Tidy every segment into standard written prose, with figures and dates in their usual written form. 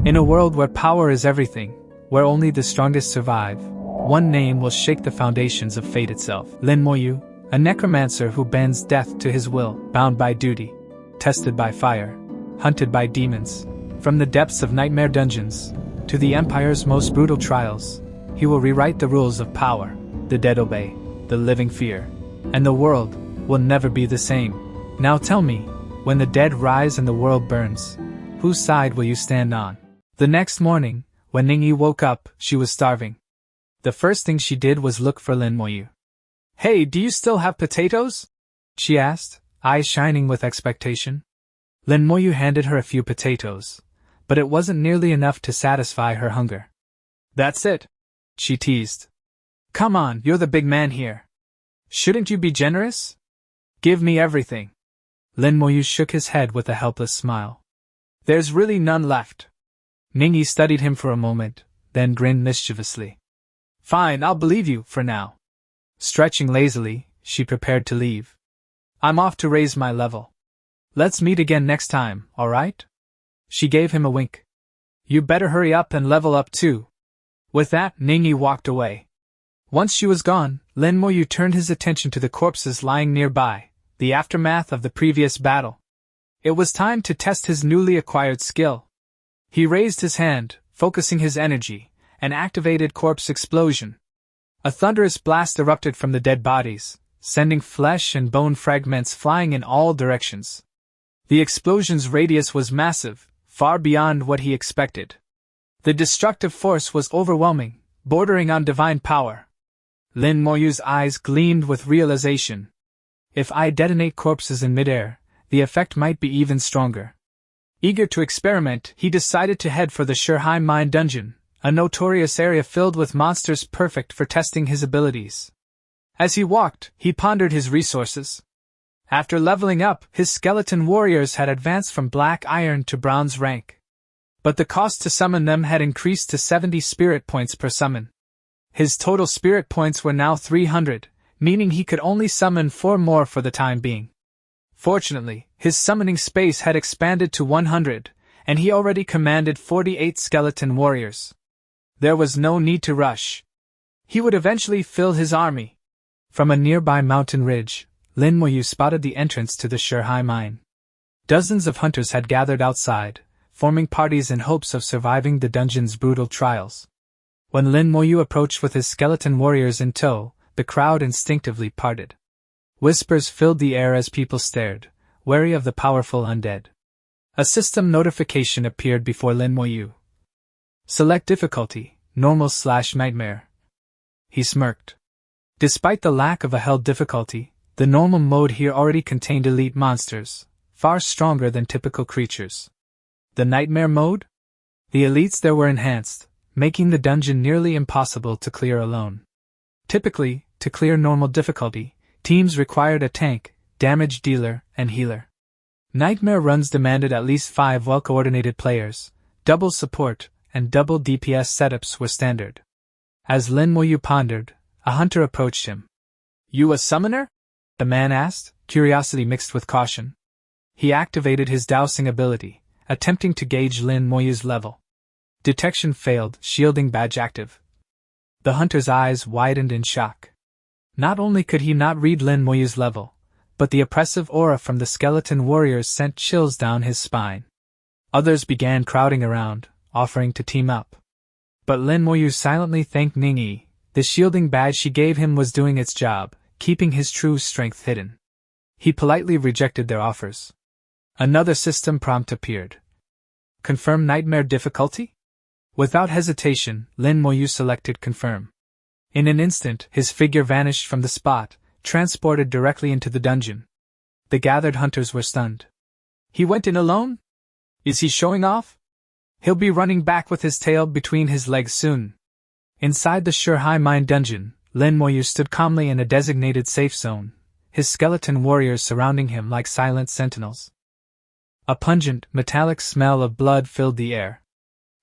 In a world where power is everything, where only the strongest survive, one name will shake the foundations of fate itself. Lin Moyu, a necromancer who bends death to his will, bound by duty, tested by fire, hunted by demons. From the depths of nightmare dungeons to the Empire's most brutal trials, he will rewrite the rules of power. The dead obey, the living fear, and the world will never be the same. Now tell me, when the dead rise and the world burns, whose side will you stand on? The next morning, when Ningyi woke up, she was starving. The first thing she did was look for Lin Moyu. "Hey, do you still have potatoes?" she asked, eyes shining with expectation. Lin Moyu handed her a few potatoes, but it wasn't nearly enough to satisfy her hunger. "That's it," she teased. "Come on, you're the big man here. Shouldn't you be generous? Give me everything." Lin Moyu shook his head with a helpless smile. "There's really none left." Ningyi studied him for a moment, then grinned mischievously. "Fine, I'll believe you, for now." Stretching lazily, she prepared to leave. "I'm off to raise my level. Let's meet again next time, alright?" She gave him a wink. "You better hurry up and level up too." With that, Ningyi walked away. Once she was gone, Lin Moyu turned his attention to the corpses lying nearby, the aftermath of the previous battle. It was time to test his newly acquired skill. He raised his hand, focusing his energy, and activated Corpse Explosion. A thunderous blast erupted from the dead bodies, sending flesh and bone fragments flying in all directions. The explosion's radius was massive, far beyond what he expected. The destructive force was overwhelming, bordering on divine power. Lin Moyu's eyes gleamed with realization. If I detonate corpses in midair, the effect might be even stronger. Eager to experiment, he decided to head for the Sherhai mine dungeon, a notorious area filled with monsters perfect for testing his abilities. As he walked, he pondered his resources. After leveling up, his skeleton warriors had advanced from black iron to bronze rank. But the cost to summon them had increased to 70 spirit points per summon. His total spirit points were now 300, meaning he could only summon 4 more for the time being. Fortunately, his summoning space had expanded to 100, and he already commanded 48 skeleton warriors. There was no need to rush. He would eventually fill his army. From a nearby mountain ridge, Lin Moyu spotted the entrance to the Sherhai mine. Dozens of hunters had gathered outside, forming parties in hopes of surviving the dungeon's brutal trials. When Lin Moyu approached with his skeleton warriors in tow, the crowd instinctively parted. Whispers filled the air as people stared, wary of the powerful undead. A system notification appeared before Lin Moyu. "Select difficulty, normal/nightmare." He smirked. Despite the lack of a held difficulty, the normal mode here already contained elite monsters, far stronger than typical creatures. The nightmare mode? The elites there were enhanced, making the dungeon nearly impossible to clear alone. Typically, to clear normal difficulty, teams required a tank, damage dealer, and healer. Nightmare runs demanded at least 5 well-coordinated players, double support, and double DPS setups were standard. As Lin Moyu pondered, a hunter approached him. "You a summoner?" the man asked, curiosity mixed with caution. He activated his dowsing ability, attempting to gauge Lin Moyu's level. Detection failed, shielding badge active. The hunter's eyes widened in shock. Not only could he not read Lin Moyu's level, but the oppressive aura from the skeleton warriors sent chills down his spine. Others began crowding around, offering to team up. But Lin Moyu silently thanked Ningyi. The shielding badge she gave him was doing its job, keeping his true strength hidden. He politely rejected their offers. Another system prompt appeared. "Confirm nightmare difficulty?" Without hesitation, Lin Moyu selected confirm. In an instant, his figure vanished from the spot, transported directly into the dungeon. The gathered hunters were stunned. "He went in alone? Is he showing off? He'll be running back with his tail between his legs soon." Inside the Sherhai mine dungeon, Lin Moyu stood calmly in a designated safe zone, his skeleton warriors surrounding him like silent sentinels. A pungent, metallic smell of blood filled the air.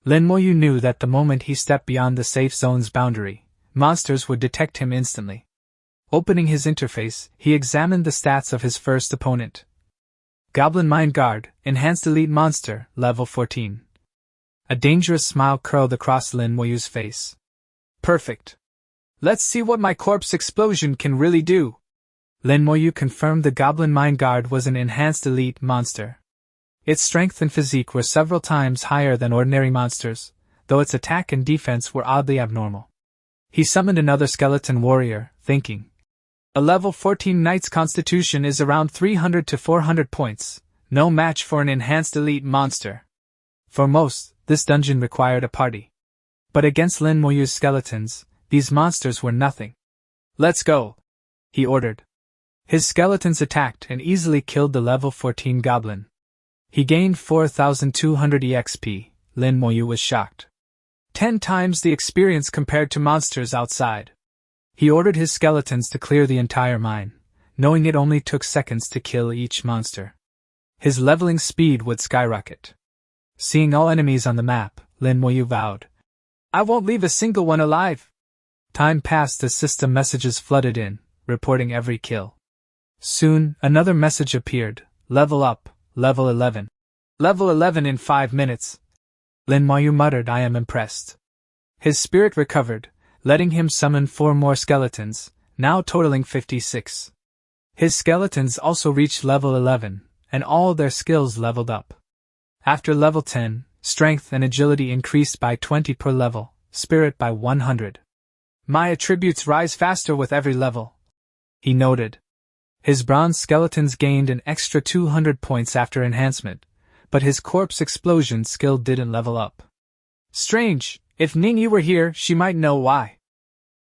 Lin Moyu knew that the moment he stepped beyond the safe zone's boundary, monsters would detect him instantly. Opening his interface, he examined the stats of his first opponent. Goblin Mind Guard, Enhanced Elite Monster, Level 14. A dangerous smile curled across Lin Moyu's face. Perfect. Let's see what my corpse explosion can really do. Lin Moyu confirmed the Goblin Mind Guard was an enhanced elite monster. Its strength and physique were several times higher than ordinary monsters, though its attack and defense were oddly abnormal. He summoned another skeleton warrior, thinking, a level 14 knight's constitution is around 300 to 400 points, no match for an enhanced elite monster. For most, this dungeon required a party. But against Lin Moyu's skeletons, these monsters were nothing. Let's go, he ordered. His skeletons attacked and easily killed the level 14 goblin. He gained 4,200 EXP. Lin Moyu was shocked. 10 times the experience compared to monsters outside. He ordered his skeletons to clear the entire mine, knowing it only took seconds to kill each monster. His leveling speed would skyrocket. Seeing all enemies on the map, Lin Moyu vowed, I won't leave a single one alive. Time passed as system messages flooded in, reporting every kill. Soon, another message appeared, level up, level 11. Level 11 in 5 minutes. Lin Moyu muttered, I am impressed. His spirit recovered, letting him summon 4 more skeletons, now totaling 56. His skeletons also reached level 11, and all their skills leveled up. After level 10, strength and agility increased by 20 per level, spirit by 100. My attributes rise faster with every level, he noted. His bronze skeletons gained an extra 200 points after enhancement, but his corpse explosion skill didn't level up. Strange, if Ningyi were here, she might know why.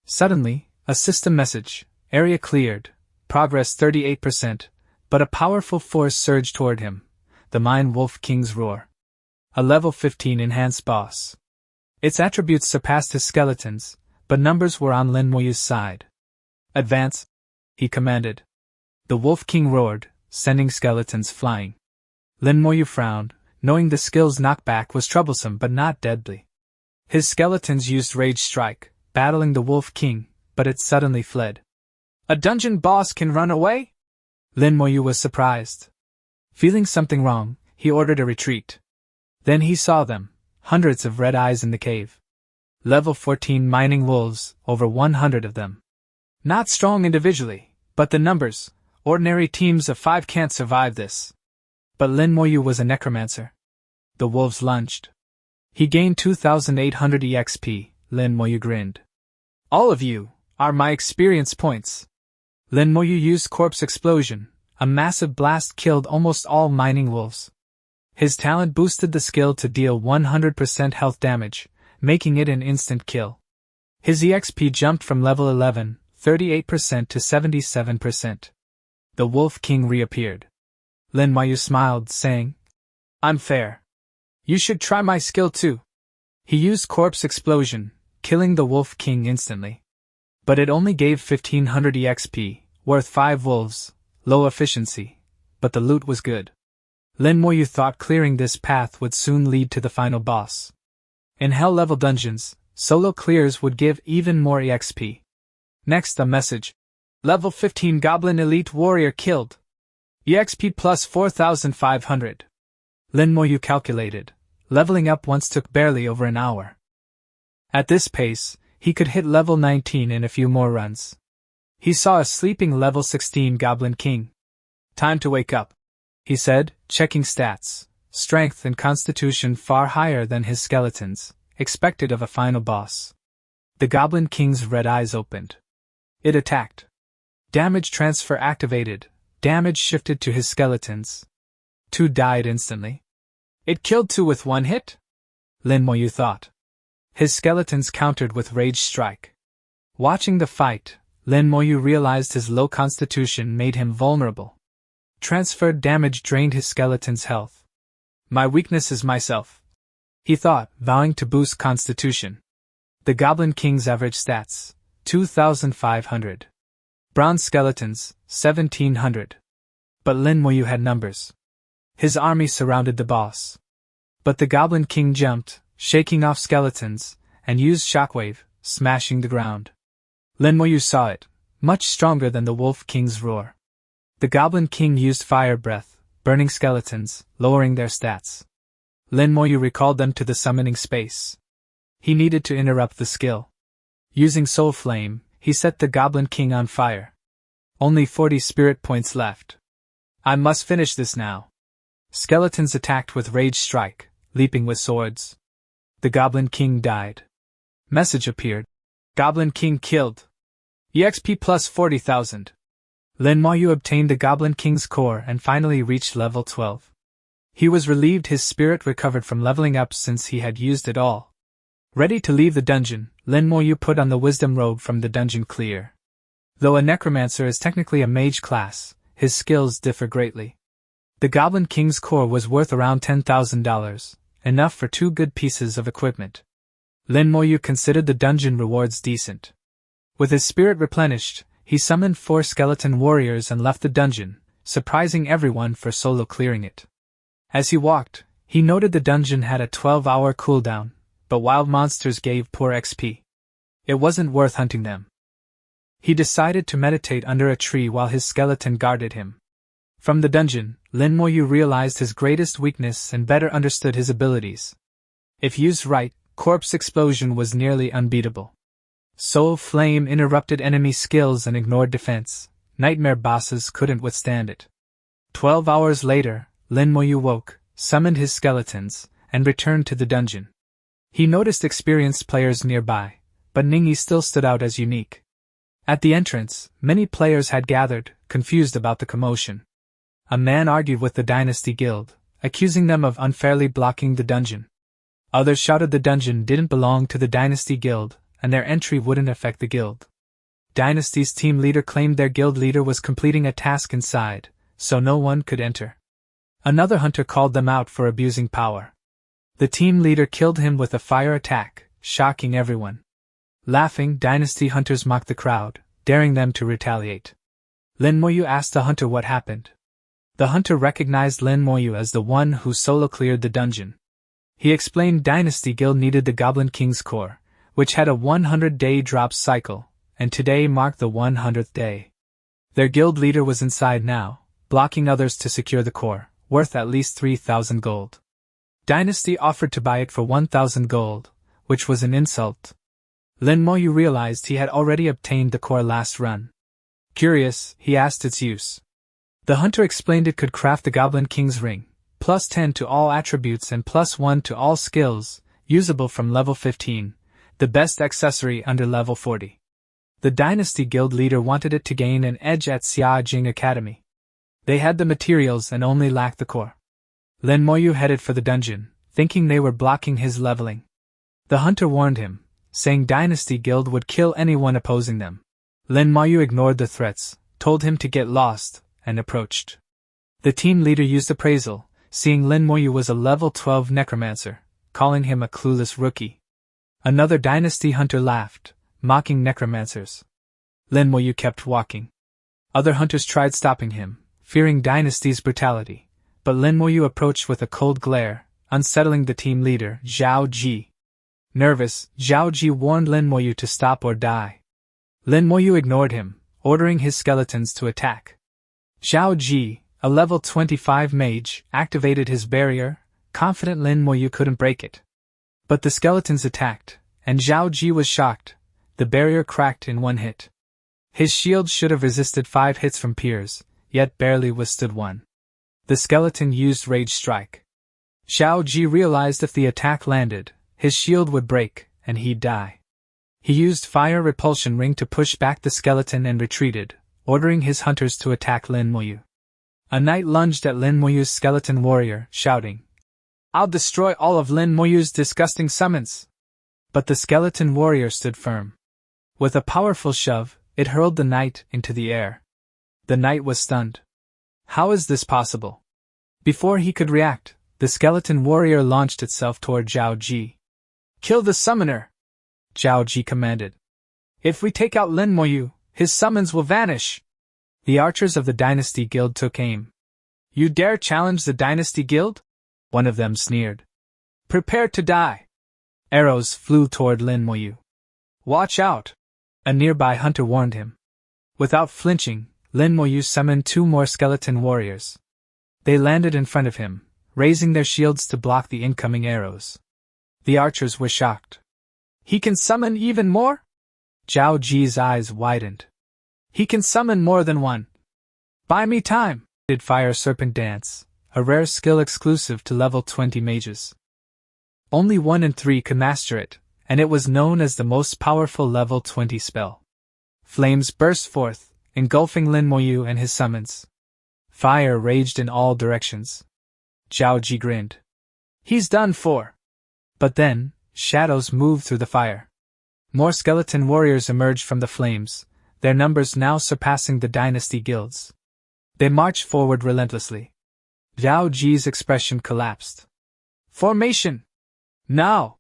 Suddenly, a system message, area cleared, progress 38%, but a powerful force surged toward him, the Mine Wolf King's Roar. A level 15 enhanced boss. Its attributes surpassed his skeletons, but numbers were on Lin Moyu's side. Advance, he commanded. The Wolf King roared, sending skeletons flying. Lin Moyu frowned, knowing the skill's knockback was troublesome but not deadly. His skeletons used Rage Strike, battling the Wolf King, but it suddenly fled. A dungeon boss can run away? Lin Moyu was surprised. Feeling something wrong, he ordered a retreat. Then he saw them, hundreds of red eyes in the cave. Level 14 mining wolves, over 100 of them. Not strong individually, but the numbers, ordinary teams of 5 can't survive this. But Lin Moyu was a necromancer. The wolves lunged. He gained 2,800 EXP, Lin Moyu grinned. All of you are my experience points. Lin Moyu used Corpse Explosion. A massive blast killed almost all mining wolves. His talent boosted the skill to deal 100% health damage, making it an instant kill. His EXP jumped from level 11, 38% to 77%. The Wolf King reappeared. Lin Moyu smiled, saying, I'm fair. You should try my skill too. He used Corpse Explosion, killing the Wolf King instantly. But it only gave 1,500 EXP, worth 5 wolves. Low efficiency, but the loot was good. Lin Moyu thought clearing this path would soon lead to the final boss. In hell-level dungeons, solo clears would give even more EXP. Next, a message. Level 15 Goblin Elite Warrior killed. EXP plus 4,500. Lin Moyu calculated. Leveling up once took barely over an hour. At this pace, he could hit level 19 in a few more runs. He saw a sleeping level 16 Goblin King. Time to wake up, he said, checking stats. Strength and constitution far higher than his skeletons, expected of a final boss. The Goblin King's red eyes opened. It attacked. Damage transfer activated. Damage shifted to his skeletons. 2 died instantly. It killed 2 with 1 hit? Lin Moyu thought. His skeletons countered with Rage Strike. Watching the fight, Lin Moyu realized his low constitution made him vulnerable. Transferred damage drained his skeleton's health. My weakness is myself, he thought, vowing to boost constitution. The Goblin King's average stats, 2,500. Bronze skeletons, 1,700. But Lin Moyu had numbers. His army surrounded the boss. But the Goblin King jumped, shaking off skeletons, and used Shockwave, smashing the ground. Lin Moyu saw it, much stronger than the Wolf King's roar. The Goblin King used Fire Breath, burning skeletons, lowering their stats. Lin Moyu recalled them to the summoning space. He needed to interrupt the skill. Using Soul Flame, he set the Goblin King on fire. Only 40 spirit points left. I must finish this now. Skeletons attacked with Rage Strike, leaping with swords. The Goblin King died. Message appeared. Goblin King killed. EXP plus 40,000. Lin Moyu obtained the Goblin King's core and finally reached level 12. He was relieved his spirit recovered from leveling up since he had used it all. Ready to leave the dungeon, Lin Moyu put on the wisdom robe from the dungeon clear. Though a necromancer is technically a mage class, his skills differ greatly. The Goblin King's core was worth around $10,000, enough for 2 good pieces of equipment. Lin Moyu considered the dungeon rewards decent. With his spirit replenished, he summoned 4 skeleton warriors and left the dungeon, surprising everyone for solo clearing it. As he walked, he noted the dungeon had a 12-hour cooldown, but wild monsters gave poor XP. It wasn't worth hunting them. He decided to meditate under a tree while his skeleton guarded him. From the dungeon, Lin Moyu realized his greatest weakness and better understood his abilities. If used right, Corpse Explosion was nearly unbeatable. Soul Flame interrupted enemy skills and ignored defense. Nightmare bosses couldn't withstand it. 12 hours later, Lin Moyu woke, summoned his skeletons, and returned to the dungeon. He noticed experienced players nearby, but Ningyi still stood out as unique. At the entrance, many players had gathered, confused about the commotion. A man argued with the Dynasty Guild, accusing them of unfairly blocking the dungeon. Others shouted the dungeon didn't belong to the Dynasty Guild, and their entry wouldn't affect the guild. Dynasty's team leader claimed their guild leader was completing a task inside, so no one could enter. Another hunter called them out for abusing power. The team leader killed him with a fire attack, shocking everyone. Laughing, Dynasty hunters mocked the crowd, daring them to retaliate. Lin Moyu asked the hunter what happened. The hunter recognized Lin Moyu as the one who solo cleared the dungeon. He explained Dynasty Guild needed the Goblin King's core, which had a 100-day drop cycle, and today marked the 100th day. Their guild leader was inside now, blocking others to secure the core, worth at least 3,000 gold. Dynasty offered to buy it for 1,000 gold, which was an insult. Lin Moyu realized he had already obtained the core last run. Curious, he asked its use. The hunter explained it could craft the Goblin King's ring, plus 10 to all attributes and plus 1 to all skills, usable from level 15, the best accessory under level 40. The Dynasty Guild leader wanted it to gain an edge at Sia Xue Academy. They had the materials and only lacked the core. Lin Moyu headed for the dungeon, thinking they were blocking his leveling. The hunter warned him, saying Dynasty Guild would kill anyone opposing them. Lin Moyu ignored the threats, told him to get lost, and approached. The team leader used appraisal, seeing Lin Moyu was a level 12 necromancer, calling him a clueless rookie. Another Dynasty hunter laughed, mocking necromancers. Lin Moyu kept walking. Other hunters tried stopping him, fearing Dynasty's brutality, but Lin Moyu approached with a cold glare, unsettling the team leader, Zhao Ji. Nervous, Zhao Ji warned Lin Moyu to stop or die. Lin Moyu ignored him, ordering his skeletons to attack. Zhao Ji, a level 25 mage, activated his barrier, confident Lin Moyu couldn't break it. But the skeletons attacked, and Zhao Ji was shocked. The barrier cracked in one hit. His shield should have resisted 5 hits from peers, yet barely withstood one. The skeleton used Rage Strike. Zhao Ji realized if the attack landed, his shield would break, and he'd die. He used Fire Repulsion Ring to push back the skeleton and retreated, ordering his hunters to attack Lin Moyu. A knight lunged at Lin Moyu's skeleton warrior, shouting, "I'll destroy all of Lin Moyu's disgusting summons!" But the skeleton warrior stood firm. With a powerful shove, it hurled the knight into the air. The knight was stunned. How is this possible? Before he could react, the skeleton warrior launched itself toward Zhao Ji. "Kill the summoner!" Zhao Ji commanded. "If we take out Lin Moyu, his summons will vanish!" The archers of the Dynasty Guild took aim. "You dare challenge the Dynasty Guild?" One of them sneered. "Prepare to die!" Arrows flew toward Lin Moyu. "Watch out!" a nearby hunter warned him. Without flinching, Lin Moyu summoned 2 more skeleton warriors. They landed in front of him, raising their shields to block the incoming arrows. The archers were shocked. He can summon even more? Zhao Ji's eyes widened. He can summon more than one. Buy me time! Did Fire Serpent Dance, a rare skill exclusive to level 20 mages. Only 1 in 3 could master it, and it was known as the most powerful level 20 spell. Flames burst forth, engulfing Lin Moyu and his summons. Fire raged in all directions. Zhao Ji grinned. He's done for. But then, shadows moved through the fire. More skeleton warriors emerged from the flames, their numbers now surpassing the Dynasty Guilds. They marched forward relentlessly. Zhao Ji's expression collapsed. Formation! Now!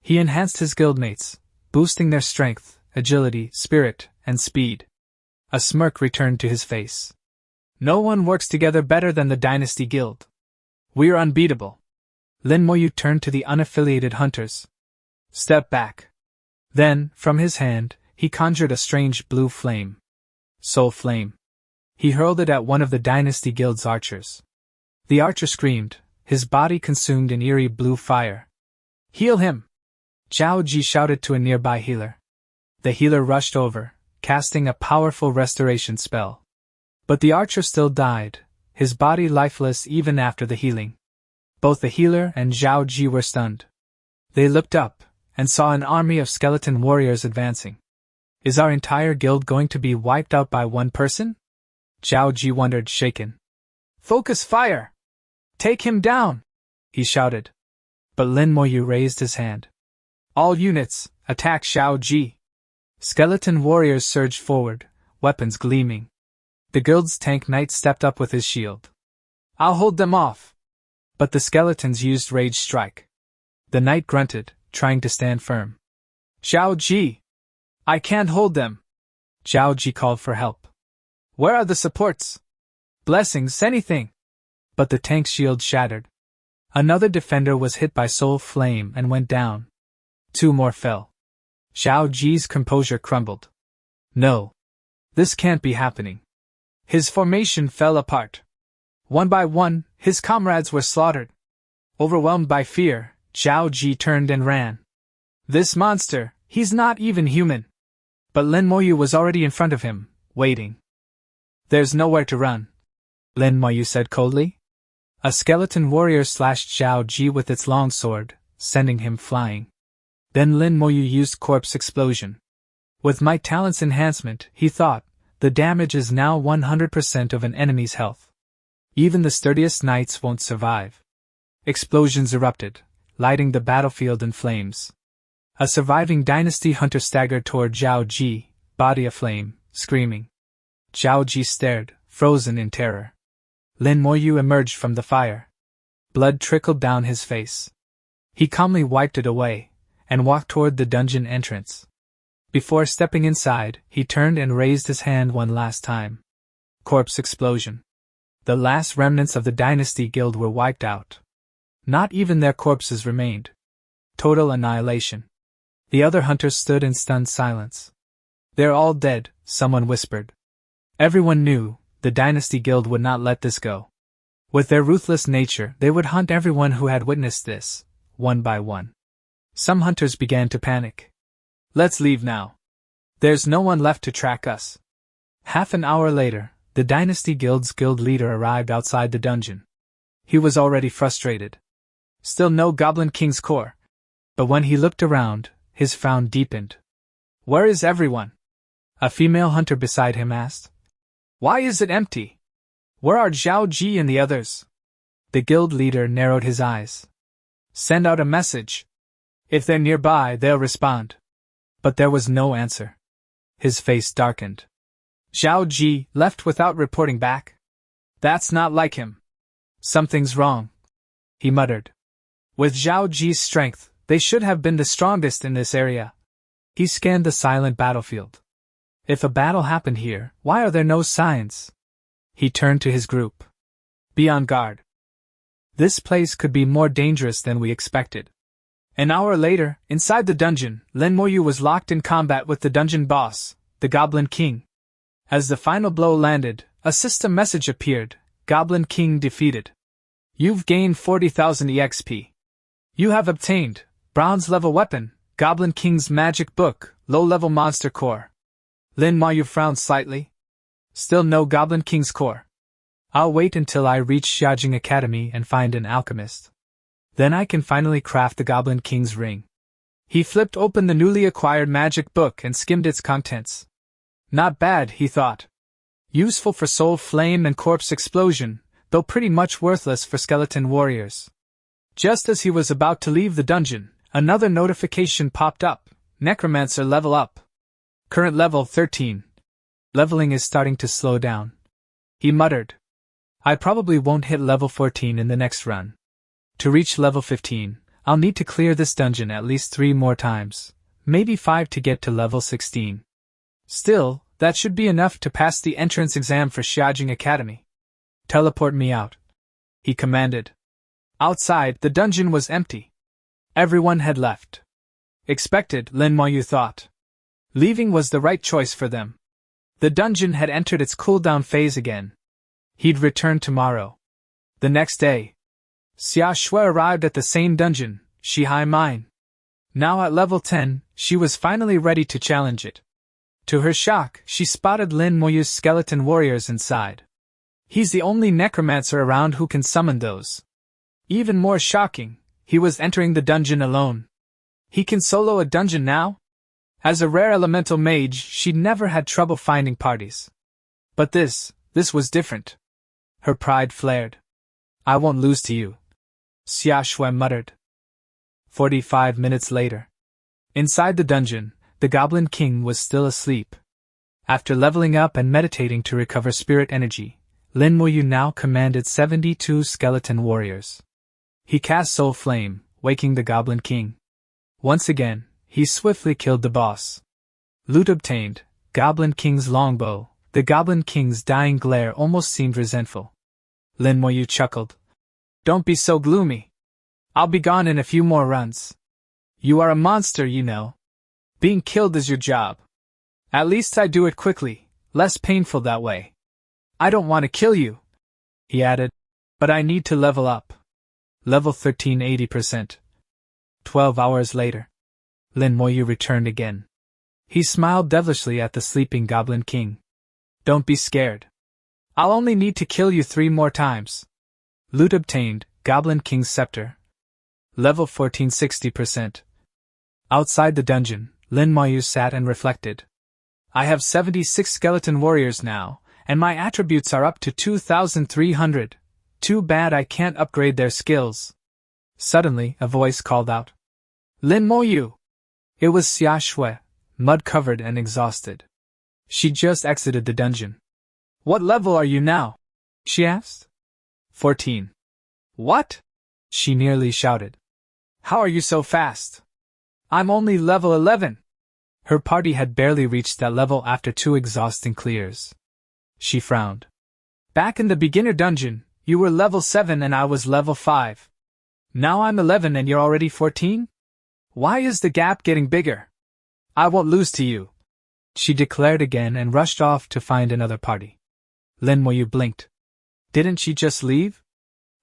He enhanced his guildmates, boosting their strength, agility, spirit, and speed. A smirk returned to his face. No one works together better than the Dynasty Guild. We're unbeatable. Lin Moyu turned to the unaffiliated hunters. Step back. Then, from his hand, he conjured a strange blue flame. Soul Flame. He hurled it at one of the Dynasty Guild's archers. The archer screamed, his body consumed in eerie blue fire. Heal him! Zhao Ji shouted to a nearby healer. The healer rushed over, casting a powerful restoration spell. But the archer still died, his body lifeless even after the healing. Both the healer and Zhao Ji were stunned. They looked up, and saw an army of skeleton warriors advancing. Is our entire guild going to be wiped out by one person? Zhao Ji wondered, shaken. Focus fire! Take him down! He shouted. But Lin Moyu raised his hand. All units, attack Zhao Ji! Skeleton warriors surged forward, weapons gleaming. The guild's tank knight stepped up with his shield. I'll hold them off! But the skeletons used Rage Strike. The knight grunted, trying to stand firm. Zhao Ji! I can't hold them! Zhao Ji called for help. Where are the supports? Blessings, anything! But the tank's shield shattered. Another defender was hit by Soul Flame and went down. 2 more fell. Zhao Ji's composure crumbled. No. This can't be happening. His formation fell apart. One by one, his comrades were slaughtered. Overwhelmed by fear, Zhao Ji turned and ran. This monster, he's not even human. But Lin Moyu was already in front of him, waiting. There's nowhere to run, Lin Moyu said coldly. A skeleton warrior slashed Zhao Ji with its long sword, sending him flying. Then Lin Moyu used Corpse Explosion. With my talent's enhancement, he thought, the damage is now 100% of an enemy's health. Even the sturdiest knights won't survive. Explosions erupted, lighting the battlefield in flames. A surviving dynasty hunter staggered toward Zhao Ji, body aflame, screaming. Zhao Ji stared, frozen in terror. Lin Moyu emerged from the fire. Blood trickled down his face. He calmly wiped it away, and walked toward the dungeon entrance. Before stepping inside, he turned and raised his hand one last time. Corpse Explosion. The last remnants of the Dynasty Guild were wiped out. Not even their corpses remained. Total annihilation. The other hunters stood in stunned silence. They're all dead, someone whispered. Everyone knew, the Dynasty Guild would not let this go. With their ruthless nature, they would hunt everyone who had witnessed this, one by one. Some hunters began to panic. Let's leave now. There's no one left to track us. Half an hour later, the Dynasty Guild's guild leader arrived outside the dungeon. He was already frustrated. Still no Goblin King's core. But when he looked around, his frown deepened. Where is everyone? A female hunter beside him asked. Why is it empty? Where are Zhao Ji and the others? The guild leader narrowed his eyes. Send out a message. If they're nearby, they'll respond. But there was no answer. His face darkened. Zhao Ji left without reporting back? That's not like him. Something's wrong, he muttered. With Zhao Ji's strength, they should have been the strongest in this area. He scanned the silent battlefield. If a battle happened here, why are there no signs? He turned to his group. Be on guard. This place could be more dangerous than we expected. An hour later, inside the dungeon, Lin Moyu was locked in combat with the dungeon boss, the Goblin King. As the final blow landed, a system message appeared, Goblin King defeated. You've gained 40,000 EXP. You have obtained Bronze level weapon, Goblin King's magic book, low-level monster core. Lin Moyu frowned slightly. Still no Goblin King's core. I'll wait until I reach Xiajing Academy and find an alchemist. Then I can finally craft the Goblin King's ring. He flipped open the newly acquired magic book and skimmed its contents. Not bad, he thought. Useful for soul flame and corpse explosion, though pretty much worthless for skeleton warriors. Just as he was about to leave the dungeon, another notification popped up. Necromancer level up. Current level 13. Leveling is starting to slow down. He muttered. I probably won't hit level 14 in the next run. To reach level 15, I'll need to clear this dungeon at least 3 more times, maybe 5 to get to level 16. Still, that should be enough to pass the entrance exam for Xiajing Academy. Teleport me out, he commanded. Outside, the dungeon was empty. Everyone had left. Expected, Lin Moyu thought. Leaving was the right choice for them. The dungeon had entered its cooldown phase again. He'd return tomorrow. The next day, Sia Xue arrived at the same dungeon, Sherhai Mine. Now at level 10, she was finally ready to challenge it. To her shock, she spotted Lin Moyu's skeleton warriors inside. He's the only necromancer around who can summon those. Even more shocking, he was entering the dungeon alone. He can solo a dungeon now? As a rare elemental mage, she'd never had trouble finding parties. But this was different. Her pride flared. I won't lose to you, Sia Xue muttered. 45 minutes later. Inside the dungeon, the Goblin King was still asleep. After leveling up and meditating to recover spirit energy, Lin Moyu now commanded 72 skeleton warriors. He cast Soul Flame, waking the Goblin King. Once again, he swiftly killed the boss. Loot obtained, Goblin King's longbow. The Goblin King's dying glare almost seemed resentful. Lin Moyu chuckled. Don't be so gloomy. I'll be gone in a few more runs. You are a monster, you know. Being killed is your job. At least I do it quickly, less painful that way. I don't want to kill you, he added, but I need to level up. Level 13 80%. 12 hours later. Lin Moyu returned again. He smiled devilishly at the sleeping Goblin King. Don't be scared. I'll only need to kill you 3 more times. Loot obtained, Goblin King's scepter. Level 14 60%. Outside the dungeon, Lin Moyu sat and reflected. I have 76 skeleton warriors now, and my attributes are up to 2,300. Too bad I can't upgrade their skills. Suddenly, a voice called out. Lin Moyu! It was Sia Xue, mud-covered and exhausted. She just exited the dungeon. What level are you now? She asked. 14. What? She nearly shouted. How are you so fast? I'm only level 11. Her party had barely reached that level after 2 exhausting clears. She frowned. Back in the beginner dungeon, you were level 7 and I was level 5. Now I'm 11 and you're already 14? Why is the gap getting bigger? I won't lose to you, she declared again and rushed off to find another party. Lin Moyu blinked. Didn't she just leave?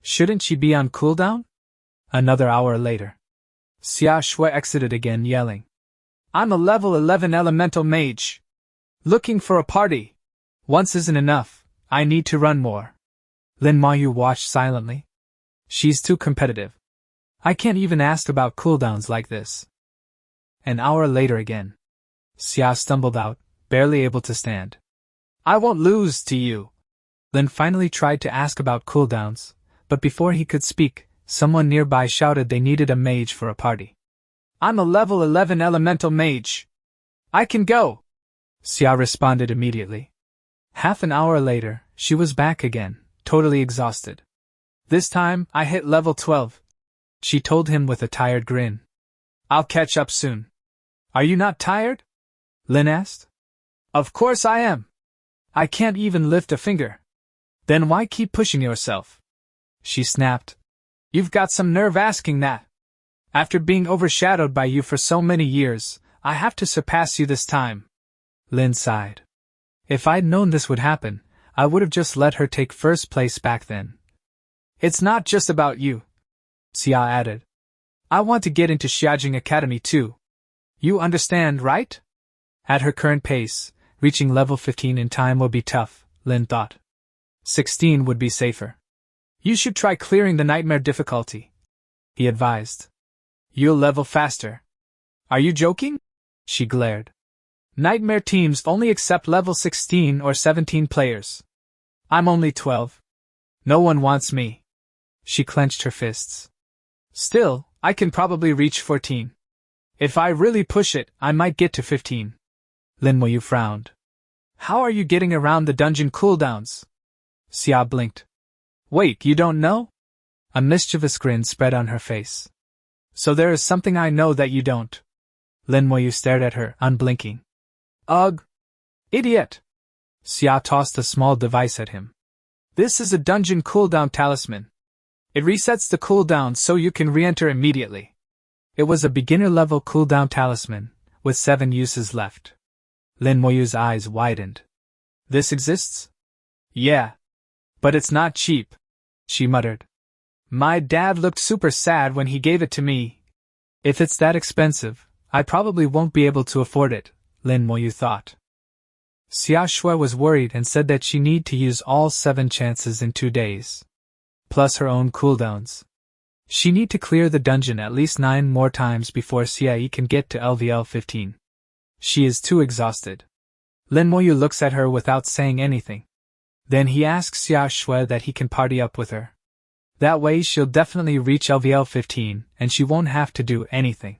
Shouldn't she be on cooldown? Another hour later. Sia Xue exited again, yelling. I'm a level 11 elemental mage. Looking for a party. Once isn't enough, I need to run more. Lin Moyu watched silently. She's too competitive. I can't even ask about cooldowns like this. An hour later again. Sia stumbled out, barely able to stand. I won't lose to you. Lin finally tried to ask about cooldowns, but before he could speak, someone nearby shouted they needed a mage for a party. I'm a level 11 elemental mage. I can go, Sia responded immediately. Half an hour later, she was back again, totally exhausted. This time, I hit level 12. She told him with a tired grin. I'll catch up soon. Are you not tired? Lin asked. Of course I am. I can't even lift a finger. Then why keep pushing yourself? She snapped. You've got some nerve asking that. After being overshadowed by you for so many years, I have to surpass you this time. Lin sighed. If I'd known this would happen, I would have just let her take first place back then. It's not just about you, Sia added. I want to get into Xiajing Academy too. You understand, right? At her current pace, reaching level 15 in time will be tough, Lin thought. 16 would be safer. You should try clearing the nightmare difficulty, he advised. You'll level faster. Are you joking? She glared. Nightmare teams only accept level 16 or 17 players. I'm only 12. No one wants me. She clenched her fists. Still, I can probably reach 14. If I really push it, I might get to 15. Lin Moyu frowned. How are you getting around the dungeon cooldowns? Sia blinked. Wait, you don't know? A mischievous grin spread on her face. So there is something I know that you don't. Lin Moyu stared at her, unblinking. Ugh! Idiot! Sia tossed a small device at him. This is a dungeon cooldown talisman. It resets the cooldown so you can re-enter immediately. It was a beginner-level cooldown talisman, with 7 uses left. Lin Moyu's eyes widened. This exists? Yeah. But it's not cheap, she muttered. My dad looked super sad when he gave it to me. If it's that expensive, I probably won't be able to afford it, Lin Moyu thought. Sia Xue was worried and said that she need to use all 7 chances in 2 days. Plus her own cooldowns. She need to clear the dungeon at least 9 more times before Sia can get to LVL 15. She is too exhausted. Lin Moyu looks at her without saying anything. Then he asks Sia Xue that he can party up with her. That way she'll definitely reach LVL 15 and she won't have to do anything.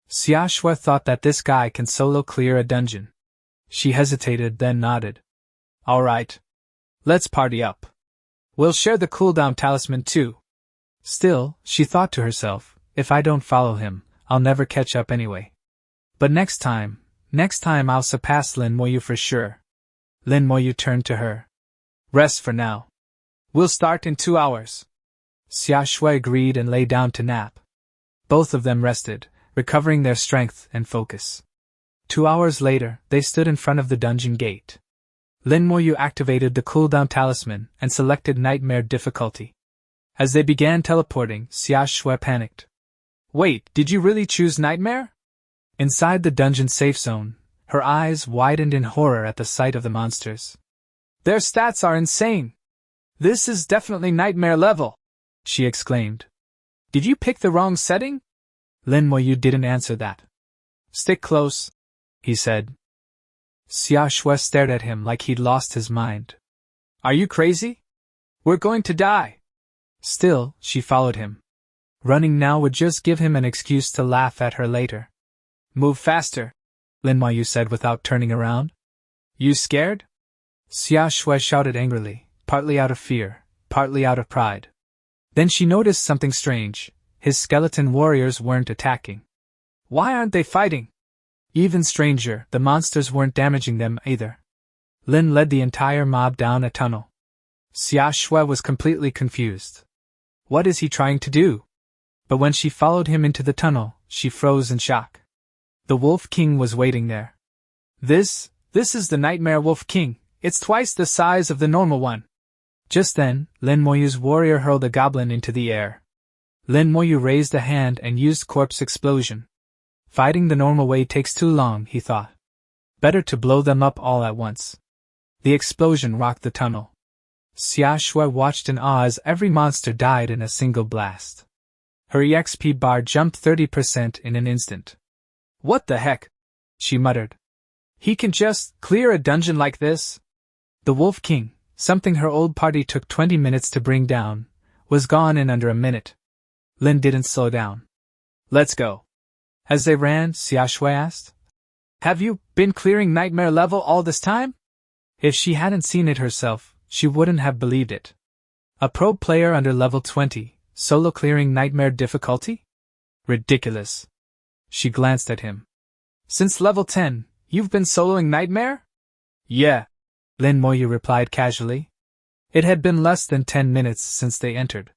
Sia Xue thought that this guy can solo clear a dungeon. She hesitated, then nodded. Alright. Let's party up. We'll share the cooldown talisman too. Still, she thought to herself, if I don't follow him, I'll never catch up anyway. But next time I'll surpass Lin Moyu for sure. Lin Moyu turned to her. Rest for now. We'll start in 2 hours. Sia Xue agreed and lay down to nap. Both of them rested, recovering their strength and focus. 2 hours later, they stood in front of the dungeon gate. Lin Moyu activated the cooldown talisman and selected nightmare difficulty. As they began teleporting, Sia Xue panicked. Wait, did you really choose nightmare? Inside the dungeon safe zone, her eyes widened in horror at the sight of the monsters. Their stats are insane. This is definitely nightmare level, she exclaimed. Did you pick the wrong setting? Lin Moyu didn't answer that. Stick close, he said. Sia Xue stared at him like he'd lost his mind. Are you crazy? We're going to die. Still, she followed him. Running now would just give him an excuse to laugh at her later. Move faster, Lin Moyu said without turning around. You scared? Sia Xue shouted angrily, partly out of fear, partly out of pride. Then she noticed something strange. His skeleton warriors weren't attacking. Why aren't they fighting? Even stranger, the monsters weren't damaging them either. Lin led the entire mob down a tunnel. Sia Xue was completely confused. What is he trying to do? But when she followed him into the tunnel, she froze in shock. The Wolf King was waiting there. This is the Nightmare Wolf King. It's twice the size of the normal one. Just then, Lin Moyu's warrior hurled a goblin into the air. Lin Moyu raised a hand and used Corpse Explosion. Fighting the normal way takes too long, he thought. Better to blow them up all at once. The explosion rocked the tunnel. Sia Xue watched in awe as every monster died in a single blast. Her EXP bar jumped 30% in an instant. What the heck? She muttered. He can just clear a dungeon like this? The Wolf King, something her old party took 20 minutes to bring down, was gone in under a minute. Lin didn't slow down. Let's go. As they ran, Sia Xue asked, Have you been clearing nightmare level all this time? If she hadn't seen it herself, she wouldn't have believed it. A pro player under level 20, solo clearing nightmare difficulty? Ridiculous. She glanced at him. Since level 10, you've been soloing nightmare? Yeah, Lin Moyu replied casually. It had been less than 10 minutes since they entered.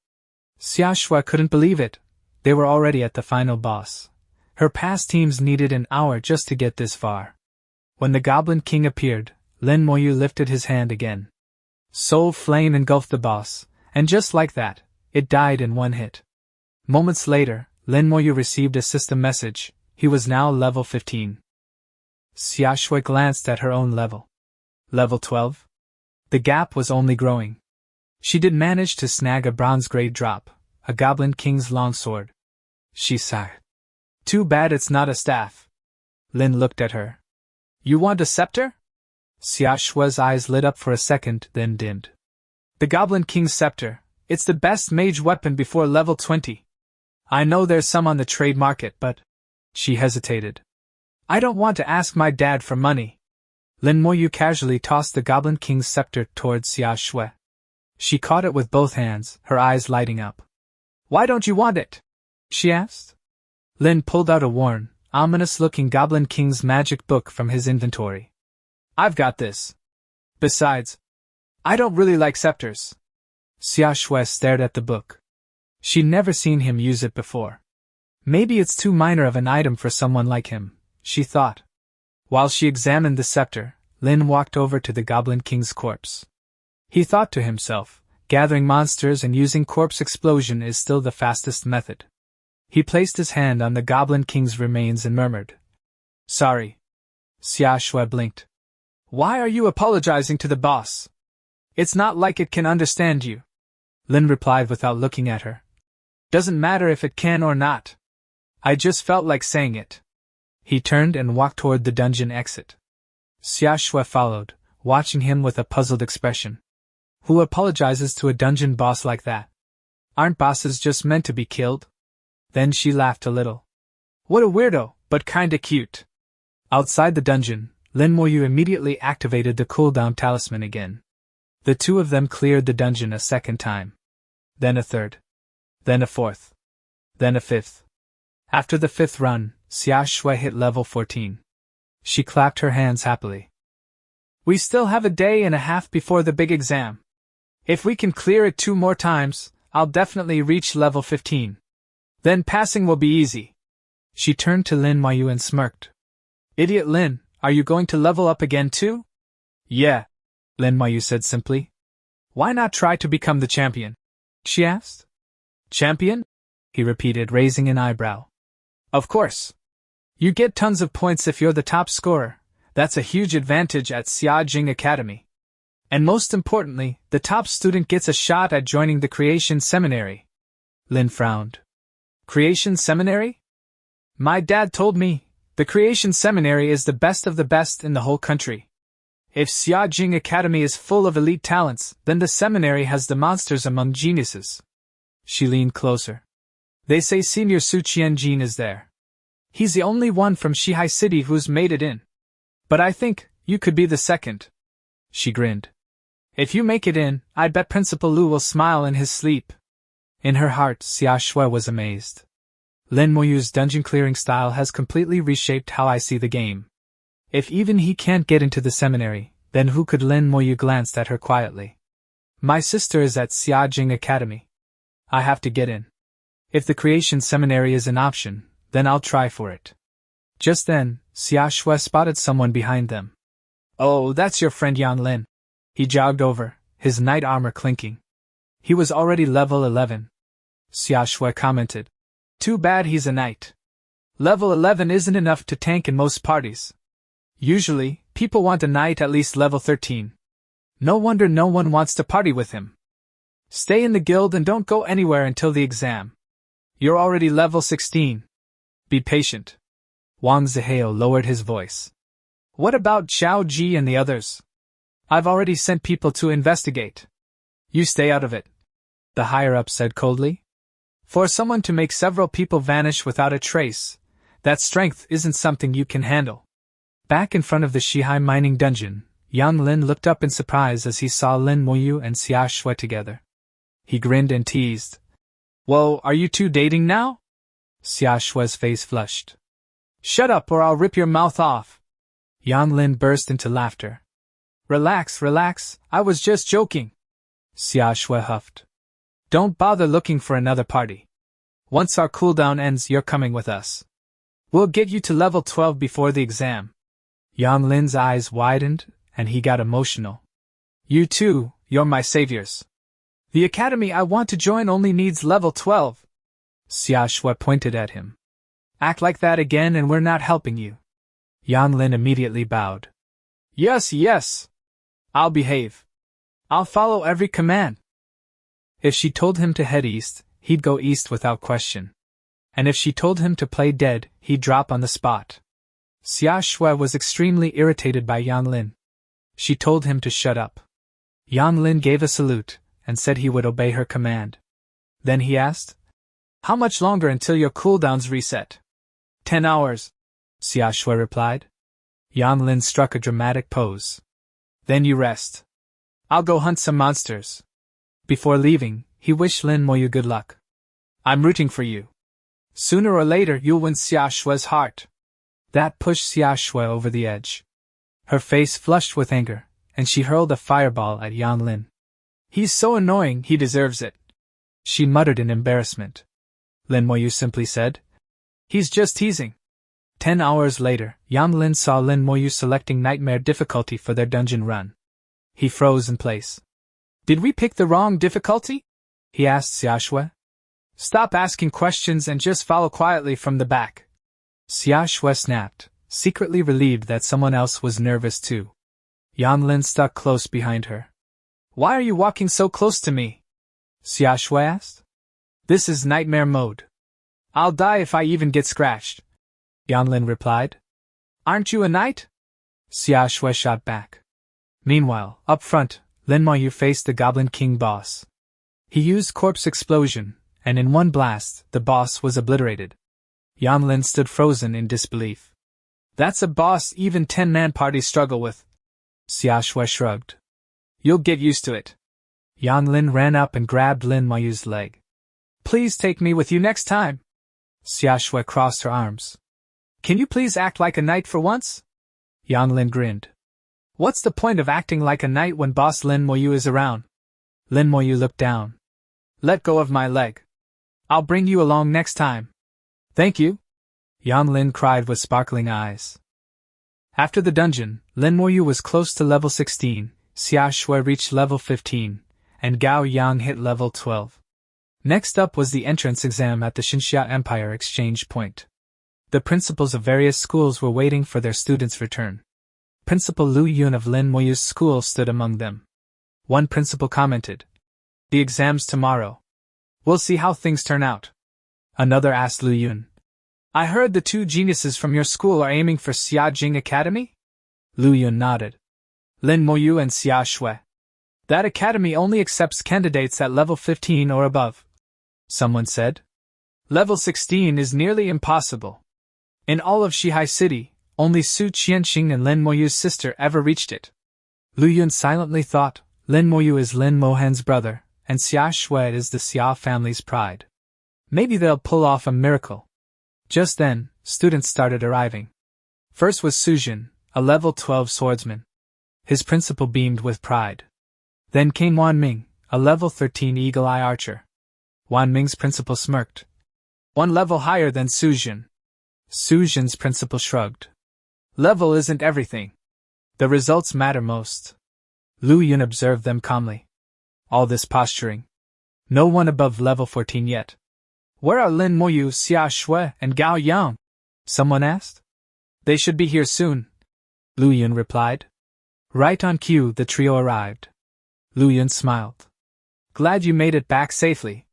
Sia Xue couldn't believe it. They were already at the final boss. Her past teams needed an hour just to get this far. When the Goblin King appeared, Lin Moyu lifted his hand again. Soul Flame engulfed the boss, and just like that, It died in one hit. Moments later, Lin Moyu received a system message. He was now level 15. Sia Xue glanced at her own level. Level 12? The gap was only growing. She did manage to snag a bronze-grade drop, a Goblin King's longsword. She sighed. Too bad it's not a staff. Lin looked at her. You want a scepter? Sia Xue's eyes lit up for a second, then dimmed. The Goblin King's scepter. It's the best mage weapon before level 20. I know there's some on the trade market, but... She hesitated. I don't want to ask my dad for money. Lin Moyu casually tossed the Goblin King's scepter towards Sia Xue. She caught it with both hands, her eyes lighting up. Why don't you want it? She asked. Lin pulled out a worn, ominous-looking Goblin King's magic book from his inventory. I've got this. Besides, I don't really like scepters. Sia Xue stared at the book. She'd never seen him use it before. Maybe it's too minor of an item for someone like him, she thought. While she examined the scepter, Lin walked over to the Goblin King's corpse. He thought to himself, gathering monsters and using corpse explosion is still the fastest method. He placed his hand on the Goblin King's remains and murmured, Sorry. Sia Xue blinked. Why are you apologizing to the boss? It's not like it can understand you. Lin replied without looking at her. Doesn't matter if it can or not. I just felt like saying it. He turned and walked toward the dungeon exit. Sia Xue followed, watching him with a puzzled expression. Who apologizes to a dungeon boss like that? Aren't bosses just meant to be killed? Then she laughed a little. What a weirdo, but kinda cute. Outside the dungeon, Lin Moyu immediately activated the cooldown talisman again. The two of them cleared the dungeon a second time. Then a third. Then a fourth. Then a fifth. After the fifth run, Sia Xue hit level 14. She clapped her hands happily. We still have a day and a half before the big exam. If we can clear it 2 more times, I'll definitely reach level 15. Then passing will be easy. She turned to Lin Moyu and smirked. Idiot Lin, are you going to level up again too? Yeah, Lin Moyu said simply. Why not try to become the champion? She asked. Champion? He repeated, raising an eyebrow. Of course. You get tons of points if you're the top scorer. That's a huge advantage at Sia Xue Academy. And most importantly, the top student gets a shot at joining the Creation Seminary. Lin frowned. Creation Seminary? My dad told me, the Creation Seminary is the best of the best in the whole country. If Sia Xue Academy is full of elite talents, then the seminary has the monsters among geniuses. She leaned closer. They say Senior Su Qianjin is there. He's the only one from Sherhai City who's made it in. But I think you could be the second. She grinned. If you make it in, I bet Principal Lu will smile in his sleep. In her heart, Sia Xue was amazed. Lin Moyu's dungeon clearing style has completely reshaped how I see the game. If even he can't get into the seminary, then who could? Lin Moyu glanced at her quietly. My sister is at Sia Xue Academy. I have to get in. If the Creation Seminary is an option, then I'll try for it. Just then, Sia Xue spotted someone behind them. Oh, that's your friend Yang Lin. He jogged over, his knight armor clinking. He was already level 11. Sia Xue commented. Too bad he's a knight. Level 11 isn't enough to tank in most parties. Usually, people want a knight at least level 13. No wonder no one wants to party with him. Stay in the guild and don't go anywhere until the exam. You're already level 16. Be patient. Wang Zihao lowered his voice. What about Xiao Ji and the others? I've already sent people to investigate. You stay out of it. The higher-up said coldly. For someone to make several people vanish without a trace, that strength isn't something you can handle. Back in front of the Sherhai mining dungeon, Yang Lin looked up in surprise as he saw Lin Moyu and Sia Xue together. He grinned and teased. Whoa, are you two dating now? Sia Xue's face flushed. Shut up or I'll rip your mouth off. Yang Lin burst into laughter. Relax, relax, I was just joking. Sia Xue huffed. Don't bother looking for another party. Once our cooldown ends, you're coming with us. We'll get you to level 12 before the exam. Yang Lin's eyes widened, and he got emotional. You two, you're my saviors. The academy I want to join only needs level 12. Sia Xue pointed at him. Act like that again and we're not helping you. Yang Lin immediately bowed. Yes. I'll behave. I'll follow every command. If she told him to head east, he'd go east without question. And if she told him to play dead, he'd drop on the spot. Sia Xue was extremely irritated by Yang Lin. She told him to shut up. Yang Lin gave a salute, and said he would obey her command. Then he asked, How much longer until your cooldowns reset? 10 hours, Sia Xue replied. Yang Lin struck a dramatic pose. Then you rest. I'll go hunt some monsters. Before leaving, he wished Lin Moyu good luck. I'm rooting for you. Sooner or later you'll win Sia Xue's heart. That pushed Sia Xue over the edge. Her face flushed with anger, and she hurled a fireball at Yang Lin. He's so annoying, he deserves it. She muttered in embarrassment. Lin Moyu simply said, He's just teasing. 10 hours later, Yang Lin saw Lin Moyu selecting nightmare difficulty for their dungeon run. He froze in place. Did we pick the wrong difficulty? He asked Sia Xue. Stop asking questions and just follow quietly from the back. Sia Xue snapped, secretly relieved that someone else was nervous too. Yang Lin stuck close behind her. Why are you walking so close to me? Sia Xue asked. This is nightmare mode. I'll die if I even get scratched. Yang Lin replied. Aren't you a knight? Sia Xue shot back. Meanwhile, up front, Lin Moyu faced the Goblin King boss. He used corpse explosion, and in one blast, the boss was obliterated. Yang Lin stood frozen in disbelief. That's a boss even 10-man parties struggle with. Sia Xue shrugged. You'll get used to it. Yang Lin ran up and grabbed Lin Moyu's leg. Please take me with you next time. Sia Xue crossed her arms. Can you please act like a knight for once? Yang Lin grinned. What's the point of acting like a knight when boss Lin Moyu is around? Lin Moyu looked down. Let go of my leg. I'll bring you along next time. Thank you. Yang Lin cried with sparkling eyes. After the dungeon, Lin Moyu was close to level 16, Sia Xue reached level 15, and Gao Yang hit level 12. Next up was the entrance exam at the Xinxia Empire Exchange Point. The principals of various schools were waiting for their students' return. Principal Lu Yun of Lin Moyu's school stood among them. One principal commented, The exam's tomorrow. We'll see how things turn out. Another asked Lu Yun, I heard the 2 geniuses from your school are aiming for Sia Jing Academy? Lu Yun nodded. Lin Moyu and Sia Xue. That academy only accepts candidates at level 15 or above. Someone said. Level 16 is nearly impossible. In all of Sherhai City, only Su Qianxing and Lin Moyu's sister ever reached it. Lu Yun silently thought, Lin Moyu is Lin Mohan's brother, and Sia Xue is the Sia family's pride. Maybe they'll pull off a miracle. Just then, students started arriving. First was Sujin, a level 12 swordsman. His principal beamed with pride. Then came Wan Ming, a level 13 eagle-eye archer. Wan Ming's principal smirked. 1 level higher than Sujin. Sujin's principal shrugged. Level isn't everything. The results matter most. Lu Yun observed them calmly. All this posturing. No one above level 14 yet. Where are Lin Moyu, Sia Xue, and Gao Yang? Someone asked. They should be here soon. Lu Yun replied. Right on cue, the trio arrived. Lu Yun smiled. Glad you made it back safely.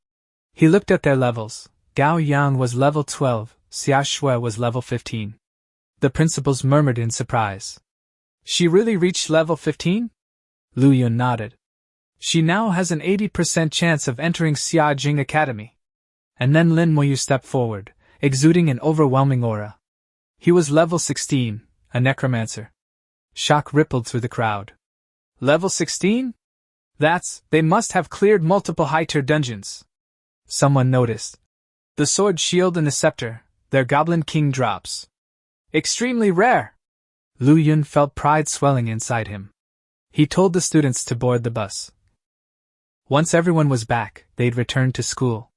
He looked at their levels. Gao Yang was level 12, Sia Xue was level 15. The principals murmured in surprise. She really reached level 15? Lu Yun nodded. She now has an 80% chance of entering Sia Jing Academy. And then Lin Moyu stepped forward, exuding an overwhelming aura. He was level 16, a necromancer. Shock rippled through the crowd. Level 16? They must have cleared multiple high-tier dungeons. Someone noticed. The sword, shield, and the scepter, their Goblin King drops. Extremely rare. Lu Yun felt pride swelling inside him. He told the students to board the bus. Once everyone was back, they'd return to school.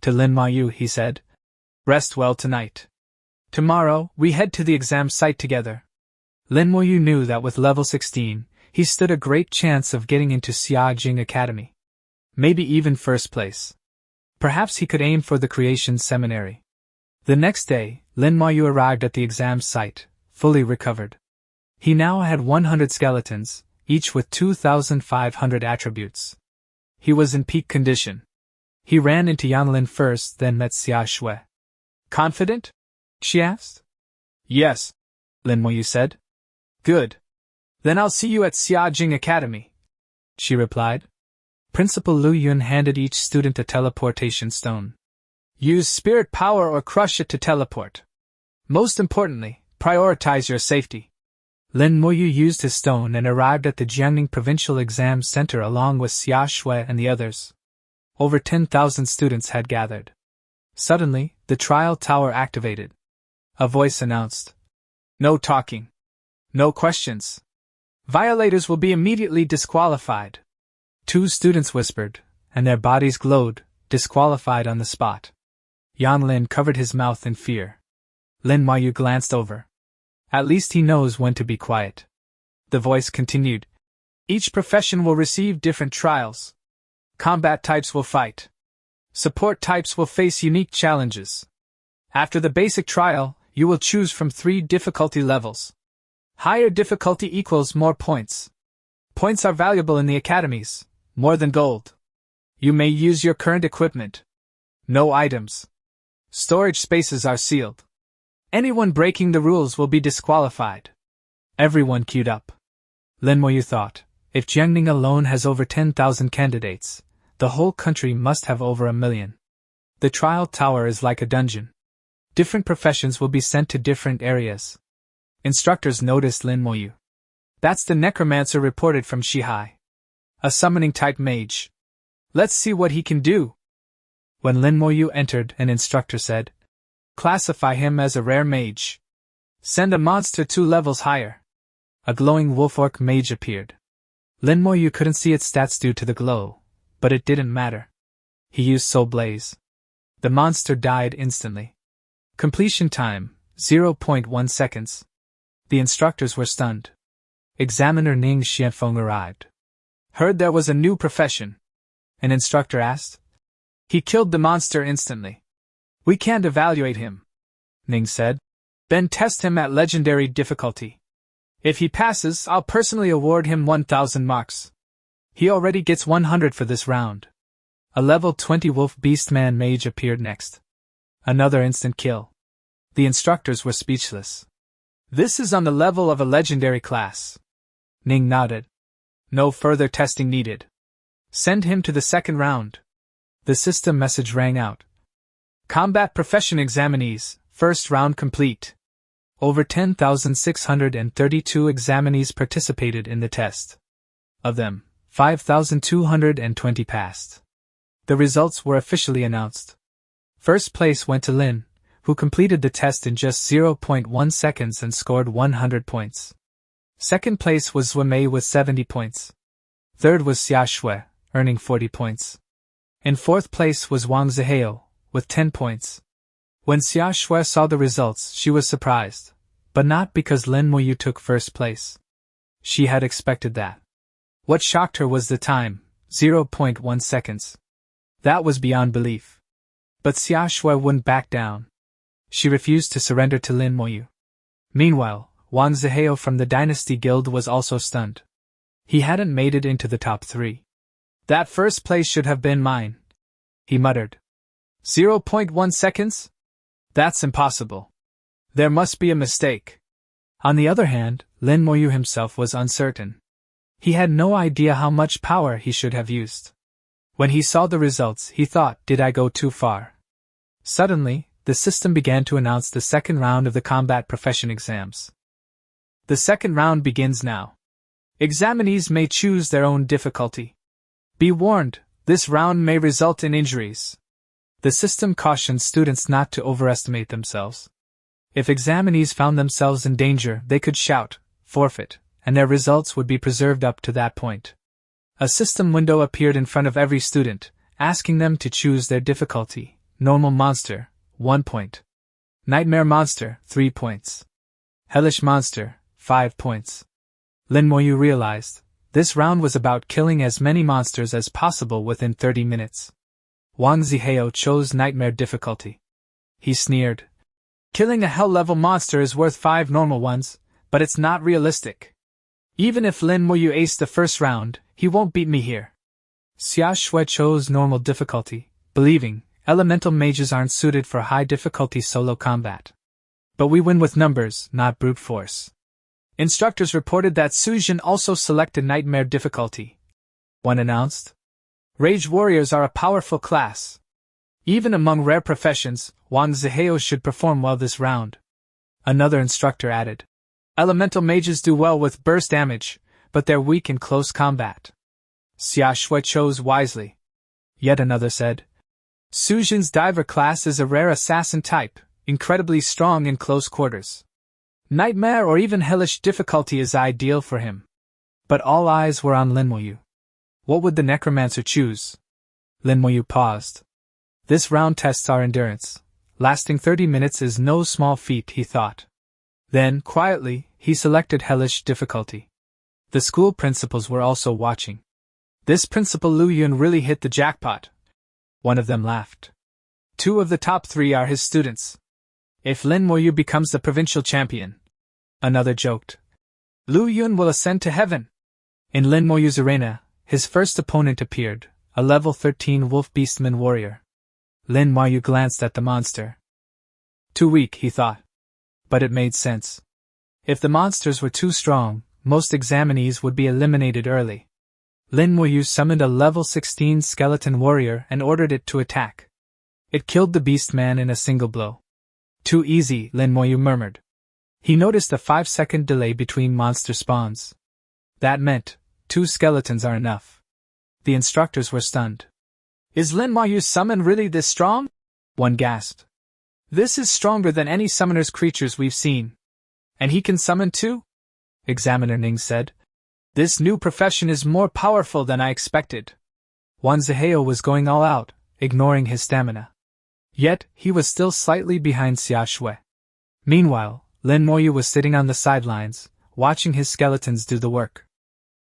To Lin Moyu, he said, Rest well tonight. Tomorrow, we head to the exam site together. Lin Moyu knew that with level 16, he stood a great chance of getting into Sia Jing Academy. Maybe even first place. Perhaps he could aim for the Creation Seminary. The next day, Lin Moyu arrived at the exam site, fully recovered. He now had 100 skeletons, each with 2,500 attributes. He was in peak condition. He ran into Yanlin first, then met Sia Xue. Confident? She asked. Yes, Lin Moyu said. Good. Then I'll see you at Xiajing Academy, she replied. Principal Lu Yun handed each student a teleportation stone. Use spirit power or crush it to teleport. Most importantly, prioritize your safety. Lin Moyu used his stone and arrived at the Jiangning Provincial Exam Center along with Sia Xue and the others. Over 10,000 students had gathered. Suddenly, the trial tower activated. A voice announced, "No talking. No questions. Violators will be immediately disqualified." 2 students whispered, and their bodies glowed, disqualified on the spot. Yanlin covered his mouth in fear. Lin Moyu glanced over. At least he knows when to be quiet. The voice continued. Each profession will receive different trials. Combat types will fight. Support types will face unique challenges. After the basic trial, you will choose from 3 difficulty levels. Higher difficulty equals more points. Points are valuable in the academies, more than gold. You may use your current equipment. No items. Storage spaces are sealed. Anyone breaking the rules will be disqualified. Everyone queued up. Lin Moyu thought, if Jiangning alone has over 10,000 candidates, the whole country must have over 1 million. The trial tower is like a dungeon. Different professions will be sent to different areas. Instructors noticed Lin Moyu. That's the Necromancer reported from Sherhai. A summoning-type mage. Let's see what he can do. When Lin Moyu entered, an instructor said, classify him as a rare mage. Send a monster 2 levels higher. A glowing wolf-orc mage appeared. Lin Moyu couldn't see its stats due to the glow, but it didn't matter. He used Soul Blaze. The monster died instantly. Completion time, 0.1 seconds. The instructors were stunned. Examiner Ning Xianfeng arrived. Heard there was a new profession. An instructor asked. He killed the monster instantly. We can't evaluate him, Ning said. Then test him at legendary difficulty. If he passes, I'll personally award him 1,000 marks. He already gets 100 for this round. A level 20 wolf beastman mage appeared next. Another instant kill. The instructors were speechless. This is on the level of a legendary class. Ning nodded. No further testing needed. Send him to the second round. The system message rang out. Combat profession examinees, first round complete. Over 10,632 examinees participated in the test. Of them, 5,220 passed. The results were officially announced. First place went to Lin, who completed the test in just 0.1 seconds and scored 100 points. Second place was Zue Mei with 70 points. Third was Sia Xue, earning 40 points. In fourth place was Wang Ziheo, with 10 points. When Sia Xue saw the results, she was surprised, but not because Lin Moyu took first place. She had expected that. What shocked her was the time, 0.1 seconds. That was beyond belief. But Sia Xue wouldn't back down. She refused to surrender to Lin Moyu. Meanwhile, Wang Ziheo from the Dynasty Guild was also stunned. He hadn't made it into the top 3. That first place should have been mine, he muttered. 0.1 seconds? That's impossible. There must be a mistake. On the other hand, Lin Moyu himself was uncertain. He had no idea how much power he should have used. When he saw the results, he thought, did I go too far? Suddenly, the system began to announce the second round of the combat profession exams. The second round begins now. Examinees may choose their own difficulty. Be warned, this round may result in injuries. The system cautioned students not to overestimate themselves. If examinees found themselves in danger, they could shout, forfeit, and their results would be preserved up to that point. A system window appeared in front of every student, asking them to choose their difficulty. Normal monster, 1 point. Nightmare monster, 3 points. Hellish monster, 5 points. Lin Moyu realized, This round was about killing as many monsters as possible within 30 minutes. Wang Zihao chose Nightmare difficulty. He sneered. Killing a hell-level monster is worth 5 normal ones, but it's not realistic. Even if Lin Moyu aced the first round, he won't beat me here. Sia Xue chose normal difficulty, believing elemental mages aren't suited for high-difficulty solo combat. But we win with numbers, not brute force. Instructors reported that Sujin also selected Nightmare difficulty. One announced. Rage warriors are a powerful class. Even among rare professions, Wang Zihao should perform well this round. Another instructor added. Elemental mages do well with burst damage, but they're weak in close combat. Sia Xue chose wisely. Yet another said. Sujin's diver class is a rare assassin type, incredibly strong in close quarters. Nightmare or even hellish difficulty is ideal for him. But all eyes were on Lin Moyu. What would the Necromancer choose? Lin Moyu paused. This round tests our endurance. Lasting 30 minutes is no small feat, he thought. Then, quietly, he selected hellish difficulty. The school principals were also watching. This Principal Lu Yun really hit the jackpot. One of them laughed. 2 of the top 3 are his students. If Lin Moyu becomes the provincial champion. Another joked. Lu Yun will ascend to heaven. In Lin Moyu's arena, his first opponent appeared, a level 13 wolf beastman warrior. Lin Moyu glanced at the monster. Too weak, he thought. But it made sense. If the monsters were too strong, most examinees would be eliminated early. Lin Moyu summoned a level 16 skeleton warrior and ordered it to attack. It killed the beastman in a single blow. Too easy, Lin Moyu murmured. He noticed a 5-second delay between monster spawns. That meant 2 skeletons are enough. The instructors were stunned. Is Lin Moyu's summon really this strong? One gasped. This is stronger than any summoner's creatures we've seen. And he can summon too? Examiner Ning said. This new profession is more powerful than I expected. Wang Zihao was going all out, ignoring his stamina. Yet, he was still slightly behind Sia Xue. Meanwhile, Lin Moyu was sitting on the sidelines, watching his skeletons do the work.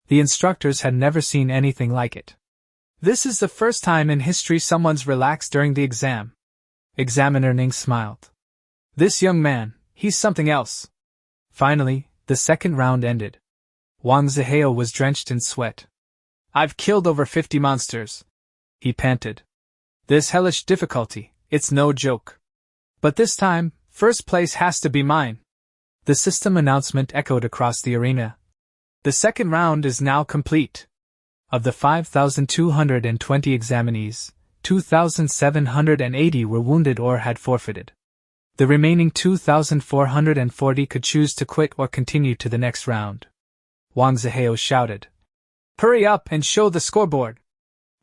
The instructors had never seen anything like it. This is the first time in history someone's relaxed during the exam. Examiner Ning smiled. This young man, he's something else. Finally, the second round ended. Wang Zihao was drenched in sweat. I've killed over 50 monsters. He panted. This hellish difficulty, it's no joke. But this time, first place has to be mine. The system announcement echoed across the arena. The second round is now complete. Of the 5,220 examinees, 2,780 were wounded or had forfeited. The remaining 2,440 could choose to quit or continue to the next round. Wang Zihao shouted. Hurry up and show the scoreboard.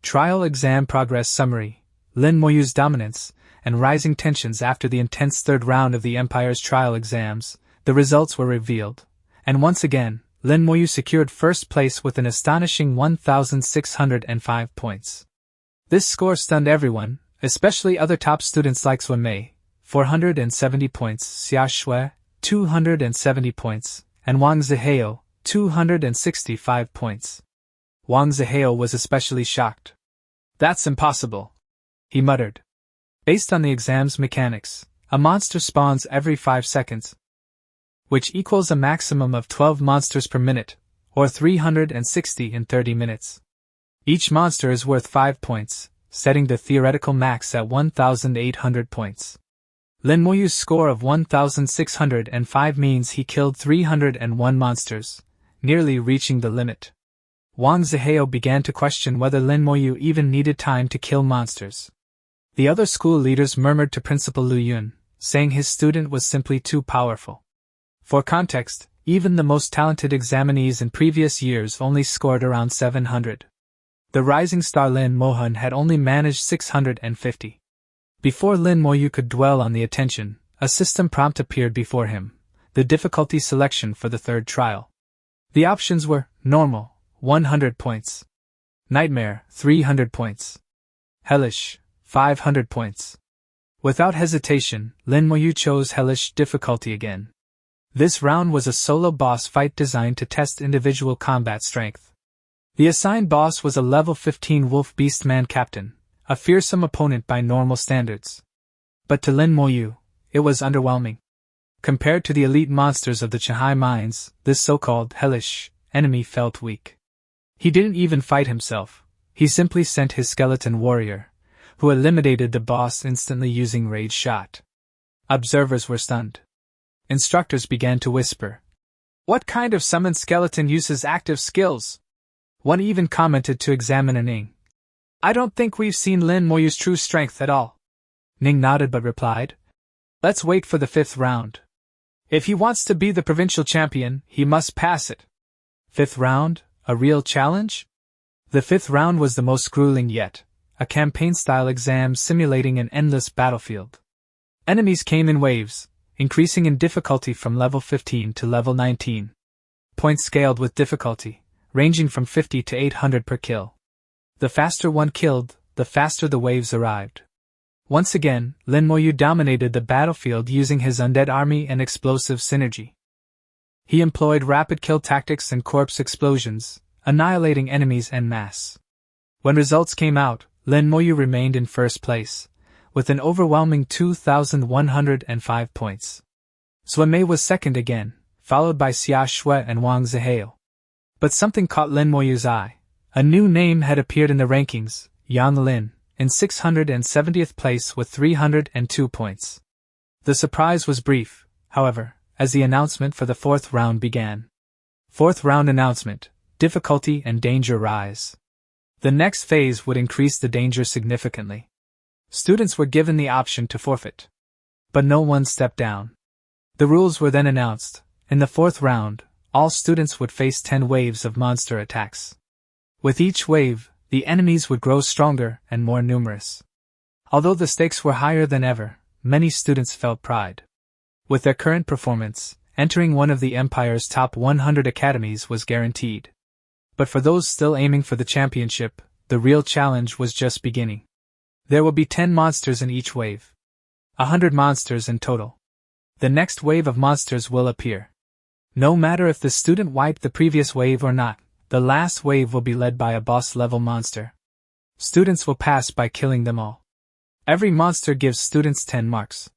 Trial exam progress summary, Lin Moyu's dominance, and rising tensions after the intense third round of the Empire's trial exams. The results were revealed, and once again, Lin Moyu secured first place with an astonishing 1,605 points. This score stunned everyone, especially other top students like Sun Mei, 470 points, Sia Xue, 270 points, and Wang Zihao, 265 points. Wang Zihao was especially shocked. That's impossible, he muttered. Based on the exam's mechanics, a monster spawns every 5 seconds, which equals a maximum of 12 monsters per minute, or 360 in 30 minutes. Each monster is worth 5 points, setting the theoretical max at 1,800 points. Lin Moyu's score of 1,605 means he killed 301 monsters, nearly reaching the limit. Wang Zihao began to question whether Lin Moyu even needed time to kill monsters. The other school leaders murmured to Principal Lu Yun, saying his student was simply too powerful. For context, even the most talented examinees in previous years only scored around 700. The rising star Lin Mohan had only managed 650. Before Lin Moyu could dwell on the attention, a system prompt appeared before him, the difficulty selection for the third trial. The options were Normal, 100 points. Nightmare, 300 points. Hellish, 500 points. Without hesitation, Lin Moyu chose Hellish difficulty again. This round was a solo boss fight designed to test individual combat strength. The assigned boss was a level 15 wolf beastman captain, a fearsome opponent by normal standards. But to Lin Moyu, it was underwhelming. Compared to the elite monsters of the Sherhai mines, this so-called hellish enemy felt weak. He didn't even fight himself, he simply sent his skeleton warrior, who eliminated the boss instantly using rage shot. Observers were stunned. Instructors began to whisper, "What kind of summoned skeleton uses active skills?" One even commented to Examiner Ning, "I don't think we've seen Lin Moyu's true strength at all." Ning nodded but replied, "Let's wait for the 5th round. If he wants to be the provincial champion, he must pass it." 5th round? A real challenge? The 5th round was the most grueling yet, a campaign-style exam simulating an endless battlefield. Enemies came in waves, increasing in difficulty from level 15 to level 19. Points scaled with difficulty, ranging from 50 to 800 per kill. The faster one killed, the faster the waves arrived. Once again, Lin Moyu dominated the battlefield using his undead army and explosive synergy. He employed rapid kill tactics and corpse explosions, annihilating enemies en masse. When results came out, Lin Moyu remained in first place, with an overwhelming 2,105 points. Xue Mei was second again, followed by Sia Xue and Wang Zihao. But something caught Lin Moyu's eye. A new name had appeared in the rankings, Yang Lin, in 670th place with 302 points. The surprise was brief, however, as the announcement for the 4th round began. 4th round announcement, difficulty and danger rise. The next phase would increase the danger significantly. Students were given the option to forfeit. But no one stepped down. The rules were then announced. In the 4th round, all students would face 10 waves of monster attacks. With each wave, the enemies would grow stronger and more numerous. Although the stakes were higher than ever, many students felt pride. With their current performance, entering one of the Empire's top 100 academies was guaranteed. But for those still aiming for the championship, the real challenge was just beginning. There will be 10 monsters in each wave. 100 monsters in total. The next wave of monsters will appear. No matter if the student wiped the previous wave or not, the last wave will be led by a boss-level monster. Students will pass by killing them all. Every monster gives students 10 marks.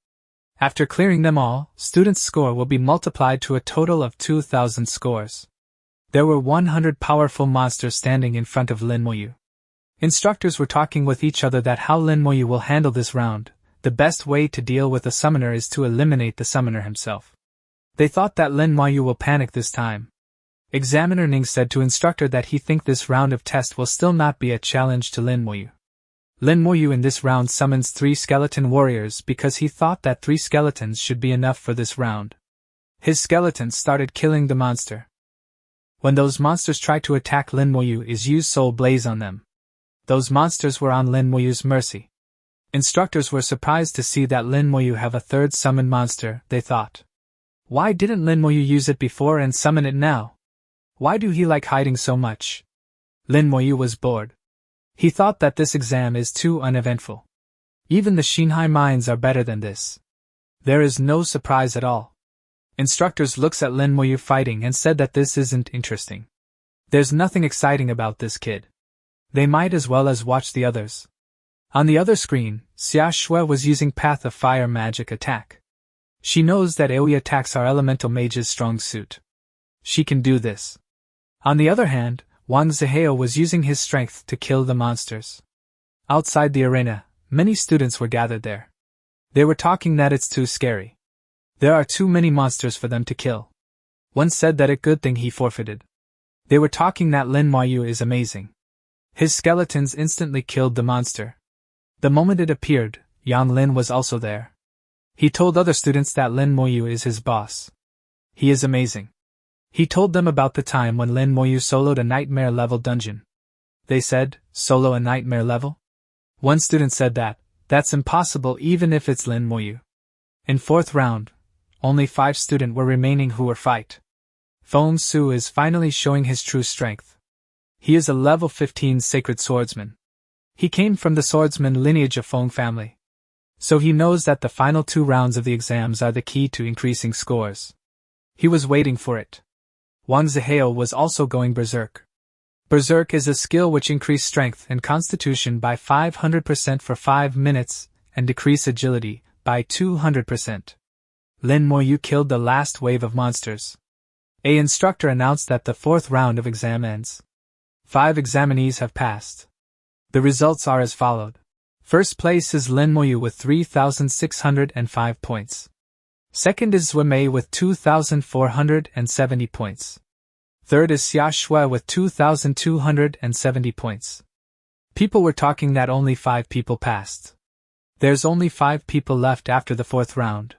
After clearing them all, students' score will be multiplied to a total of 2,000 scores. There were 100 powerful monsters standing in front of Lin Moyu. Instructors were talking with each other that how Lin Moyu will handle this round. The best way to deal with a summoner is to eliminate the summoner himself. They thought that Lin Moyu will panic this time. Examiner Ning said to instructor that he think this round of test will still not be a challenge to Lin Moyu. Lin Moyu in this round summons 3 skeleton warriors because he thought that 3 skeletons should be enough for this round. His skeletons started killing the monster. When those monsters tried to attack Lin Moyu, he used Soul Blaze on them. Those monsters were on Lin Moyu's mercy. Instructors were surprised to see that Lin Moyu have a 3rd summoned monster, they thought. Why didn't Lin Moyu use it before and summon it now? Why do he like hiding so much? Lin Moyu was bored. He thought that this exam is too uneventful. Even the Sherhai mines are better than this. There is no surprise at all. Instructors looks at Lin Moyu fighting and said that this isn't interesting. There's nothing exciting about this kid. They might as well as watch the others. On the other screen, Sia Xue was using Path of Fire magic attack. She knows that AoE attacks are Elemental Mage's strong suit. She can do this. On the other hand, Wang Zihao was using his strength to kill the monsters. Outside the arena, many students were gathered there. They were talking that it's too scary. There are too many monsters for them to kill. One said that a good thing he forfeited. They were talking that Lin Moyu is amazing. His skeletons instantly killed the monster. The moment it appeared, Yang Lin was also there. He told other students that Lin Moyu is his boss. He is amazing. He told them about the time when Lin Moyu soloed a nightmare level dungeon. They said, solo a nightmare level? One student said that, that's impossible even if it's Lin Moyu. In 4th round, only 5 students were remaining who were fight. Feng Su is finally showing his true strength. He is a level 15 sacred swordsman. He came from the swordsman lineage of Feng family. So he knows that the final 2 rounds of the exams are the key to increasing scores. He was waiting for it. Wang Zihao was also going berserk. Berserk is a skill which increase strength and constitution by 500% for 5 minutes and decrease agility by 200%. Lin Moyu killed the last wave of monsters. A instructor announced that the 4th round of exam ends. 5 examinees have passed. The results are as followed. First place is Lin Moyu with 3,605 points. Second is Xue Mei with 2,470 points. Third is Sia Xue with 2,270 points. People were talking that only 5 people passed. There's only 5 people left after the 4th round.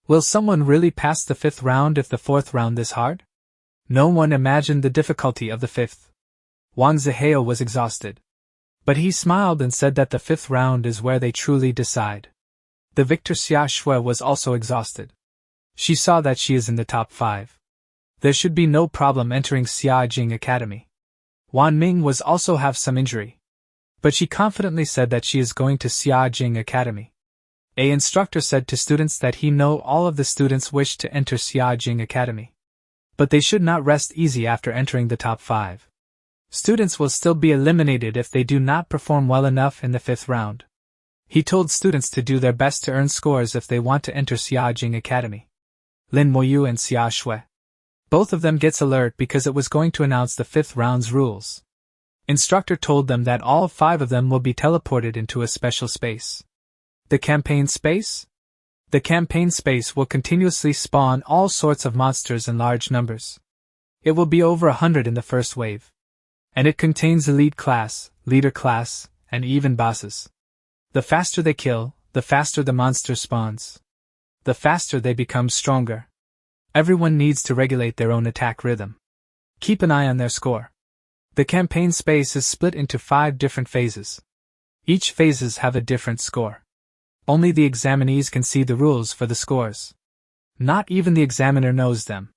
Will someone really pass the 5th round if the 4th round is hard? No one imagined the difficulty of the 5th. Wang Zihao was exhausted. But he smiled and said that the 5th round is where they truly decide. The victor Sia Xue was also exhausted. She saw that she is in the top 5. There should be no problem entering Sia Jing Academy. Wan Ming was also have some injury. But she confidently said that she is going to Sia Jing Academy. A instructor said to students that he know all of the students wish to enter Sia Jing Academy. But they should not rest easy after entering the top 5. Students will still be eliminated if they do not perform well enough in the 5th round. He told students to do their best to earn scores if they want to enter Sia Jing Academy. Lin Moyu and Sia Xue. Both of them gets alert because it was going to announce the 5th round's rules. Instructor told them that all 5 of them will be teleported into a special space. The campaign space? The campaign space will continuously spawn all sorts of monsters in large numbers. It will be over 100 in the first wave. And it contains elite class, leader class, and even bosses. The faster they kill, the faster the monster spawns. The faster they become stronger. Everyone needs to regulate their own attack rhythm. Keep an eye on their score. The campaign space is split into 5 different phases. Each phases have a different score. Only the examinees can see the rules for the scores. Not even the examiner knows them.